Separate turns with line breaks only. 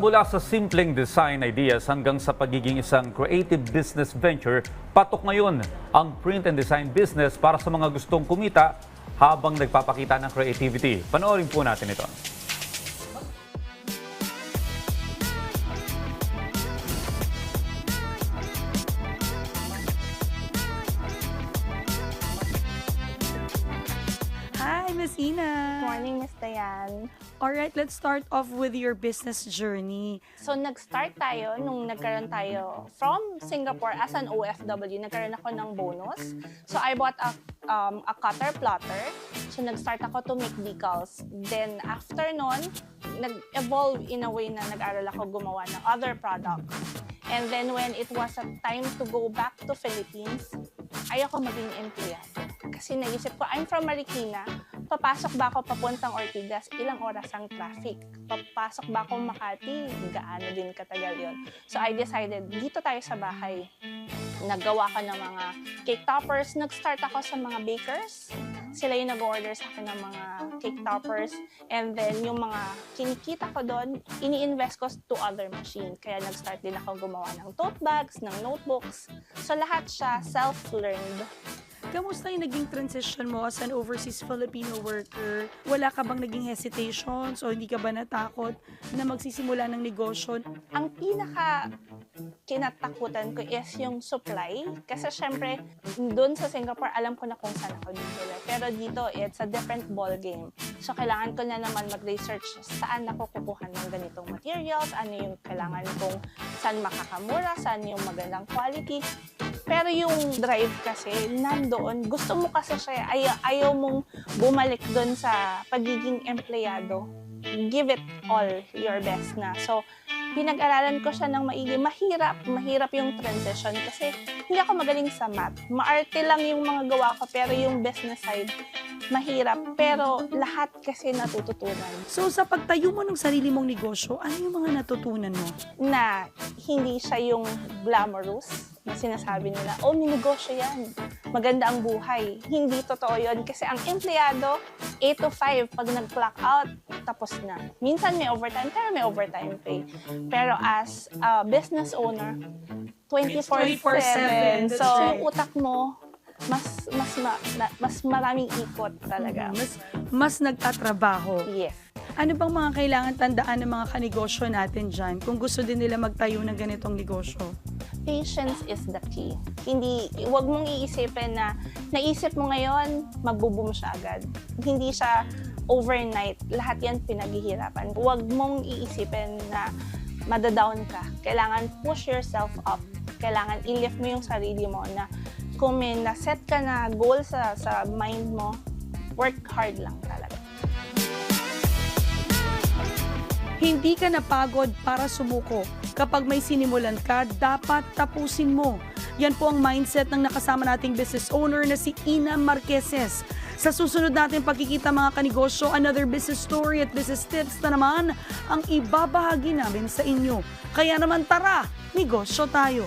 Mula sa simpleng design ideas hanggang sa pagiging isang creative business venture, patok ngayon ang print and design business para sa mga gustong kumita habang nagpapakita ng creativity. Panoorin po natin ito.
Hi, Miss Ina.
Morning, Miss Dayan.
Alright, let's start off with your business journey.
So, nag-start tayo nung nagkaroon tayo from Singapore as an OFW. Nagkaroon ako ng bonus. So, I bought a cutter plotter. So, nag-start ako to make decals. Then, after nun, nag-evolve in a way na nag-aral ako gumawa ng other products. And then, when it was a time to go back to Philippines, ayoko maging empleyado. Kasi naisip ko, I'm from Marikina, papasok ba ako papuntang Ortigas, ilang oras ang traffic. Papasok ba ako Makati, gaano din katagal yun. So I decided, dito tayo sa bahay. Naggawa ko ng mga cake toppers. Nag-start ako sa mga bakers. Sila yung nag-order sa akin ng mga cake toppers. And then yung mga kinikita ko doon, ini-invest ko to other machine. Kaya nag-start din ako gumawa ng tote bags, ng notebooks. So lahat siya self-learned.
Kamusta yung naging transition mo as an overseas Filipino worker? Wala ka bang naging hesitations o hindi ka ba natakot na magsisimula ng negosyo?
Ang pinaka kinatakutan ko is yung supply. Kasi syempre, doon sa Singapore, alam ko na kung saan ako bibili. Pero dito, it's a different ball game. So, kailangan ko na naman mag-research saan ako kukuha ng ganitong materials, ano yung kailangan kong saan makakamura, saan yung magandang quality. Pero yung drive kasi, nandoon, gusto mo kasi siya, ayaw mong bumalik doon sa pagiging empleyado. Give it all your best na. So, pinag-aralan ko siya ng maigi. Mahirap yung transition kasi hindi ako magaling sa math. Maarte lang yung mga gawa ko, pero yung business side, mahirap. Pero lahat kasi natututunan.
So sa pagtayo mo ng sarili mong negosyo, ano yung mga natutunan mo?
Na hindi siya yung glamorous na sinasabi nila, oh, may negosyo yan. Maganda ang buhay. Hindi totoo yun. Kasi ang empleyado, 8 to 5, pag nag-clock out, tapos na. Minsan may overtime, pero may overtime pay. Pero as a business owner, 24/7. So, yung utak mo, mas maraming ikot talaga.
Mas nagtatrabaho.
Yes.
Ano bang mga kailangan tandaan ng mga kanegosyo natin dyan kung gusto din nila magtayo ng ganitong negosyo?
Patience is the key. Huwag mong iisipin na naisip mo ngayon, magbo-boom siya agad. Hindi siya overnight. Lahat yan pinaghihirapan. Huwag mong iisipin na madadown ka. Kailangan push yourself up. Kailangan i-lift mo yung sarili mo na kung may na-set ka na goal sa mind mo, work hard lang talaga.
Hindi ka napagod para sumuko. Kapag may sinimulan ka, dapat tapusin mo. Yan po ang mindset ng nakasama nating business owner na si Ina Marqueses. Sa susunod natin pagkikita mga kanegosyo, another business story at business tips na naman ang ibabahagi namin sa inyo. Kaya naman tara, negosyo tayo!